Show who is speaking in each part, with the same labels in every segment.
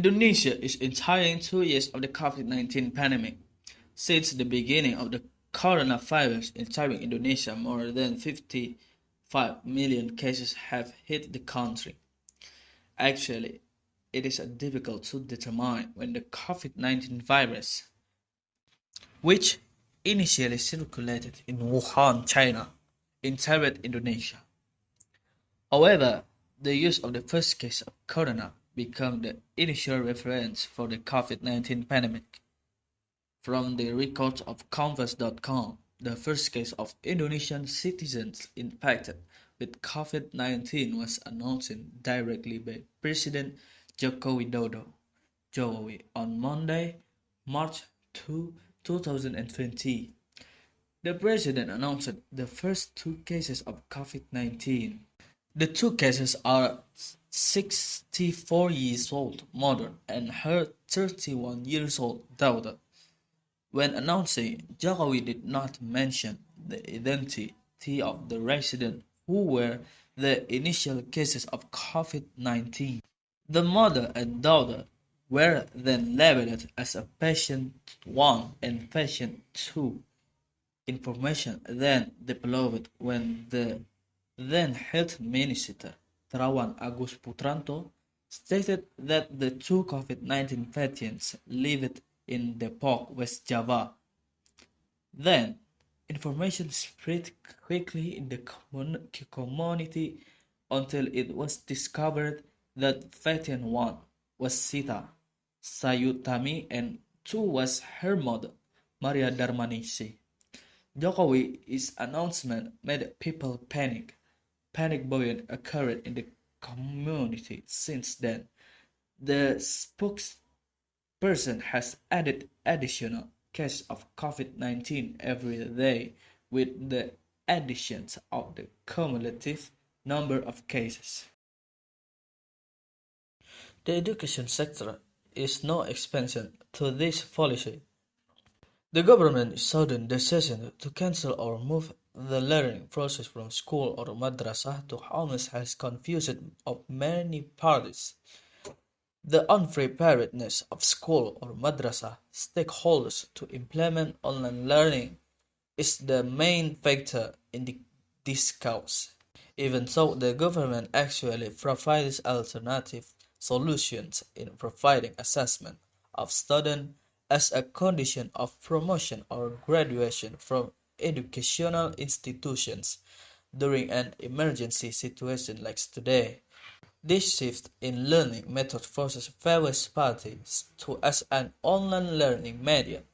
Speaker 1: Indonesia is entering 2 years of the COVID-19 pandemic. Since the beginning of the coronavirus entering Indonesia, more than 55 million cases have hit the country. Actually, it is difficult to determine when the COVID-19 virus, which initially circulated in Wuhan, China, entered Indonesia. However, the use of the first case of corona became the initial reference for the COVID-19 pandemic. From the records of Converse.com, the first case of Indonesian citizens infected with COVID-19 was announced directly by President Joko Widodo Jokowi on Monday, March 2, 2020. The president announced the first two cases of COVID-19. The two cases are 64 years old mother and her 31 years old daughter. When announcing, Jokowi did not mention the identity of the residents who were the initial cases of COVID-19. The mother and daughter were then labeled as a patient 1 and patient 2. Information then developed when the then Health Minister, Terawan Agus Putranto, stated that the two COVID-19 patients lived in Depok, West Java. Then, information spread quickly in the community until it was discovered that patient 1 was Sita Sayutami and 2 was her mother, Maria Darmanisi. Jokowi's announcement made people panic. Panic buying occurred in the community. Since then, the spokesperson has added additional cases of COVID-19 every day, with the addition of the cumulative number of cases. The education sector is no exception to this policy. The government's sudden decision to cancel or move the learning process from school or madrasah to homes has confused of many parties. The unpreparedness of school or madrasah stakeholders to implement online learning is the main factor in this cause. Even so, the government actually provides alternative solutions in providing assessment of students as a condition of promotion or graduation from educational institutions during an emergency situation like today. This shift in learning method forces various parties to as an online learning medium.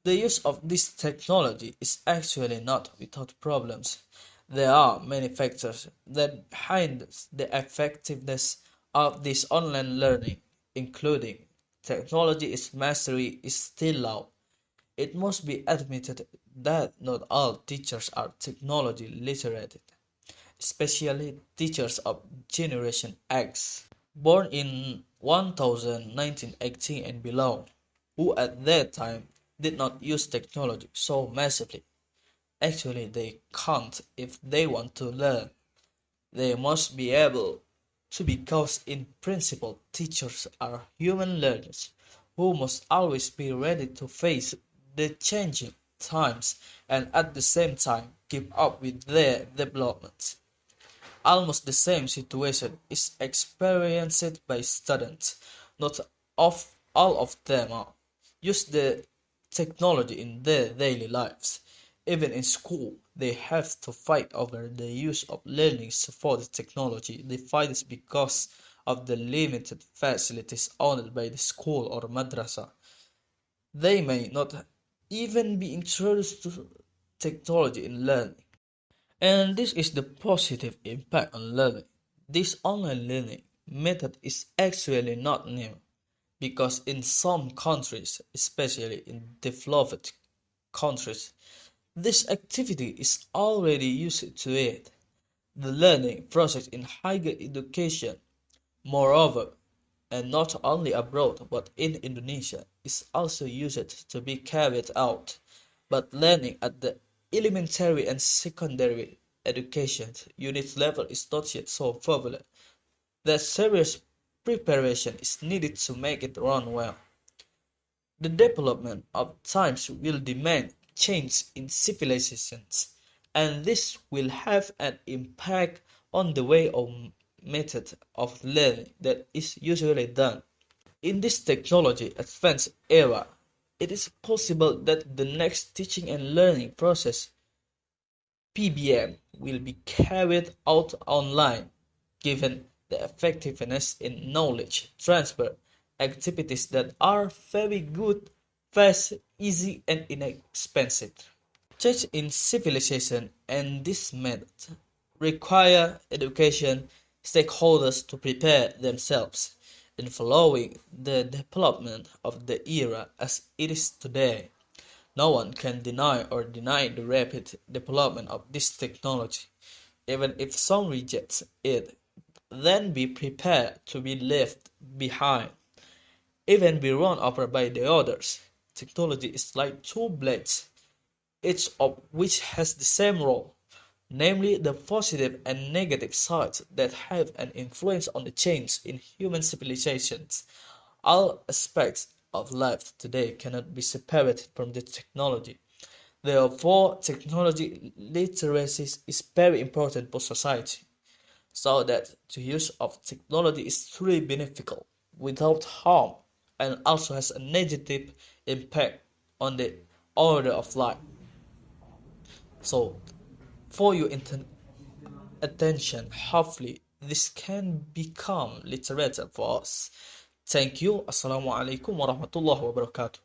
Speaker 1: The use of this technology is actually not without problems. There are many factors that behind the effectiveness of this online learning, including technology's mastery is still low. It must be admitted that not all teachers are technology literate, especially teachers of Generation X, born in 1918 and below, who at that time did not use technology so massively. Actually, they can't if they want to learn. They must be able to because in principle teachers are human learners who must always be ready to face the changing times and at the same time keep up with their development. Almost the same situation is experienced by students. Not all of them use the technology in their daily lives. Even in school, they have to fight over the use of learning support technology devices because of the limited facilities owned by the school or madrasa. They may not even be introduced to technology in learning. And this is the positive impact on learning. This online learning method is actually not new, because in some countries, especially in developed countries, this activity is already used to it. The learning process in higher education, moreover, and not only abroad but in Indonesia, is also used to be carried out. But learning at the elementary and secondary education unit level is not yet so prevalent that serious preparation is needed to make it run well. The development of times will demand change in civilizations, and this will have an impact on the way or method of learning that is usually done. In this technology advanced era, it is possible that the next teaching and learning process (PBM) will be carried out online, given the effectiveness in knowledge transfer activities that are very good, fast, easy, and inexpensive. Change in civilization and this method require education stakeholders to prepare themselves in following the development of the era as it is today. No one can deny the rapid development of this technology, even if some reject it. Then be prepared to be left behind, even be run over by the others. Technology is like two blades, each of which has the same role, namely the positive and negative sides that have an influence on the change in human civilizations. All aspects of life today cannot be separated from the technology. Therefore, technology literacy is very important for society, so that the use of technology is truly beneficial, without harm, and also has a negative impact on the order of life. So, for your attention, hopefully this can become literature for us. Thank you. Assalamualaikum warahmatullahi wabarakatuh.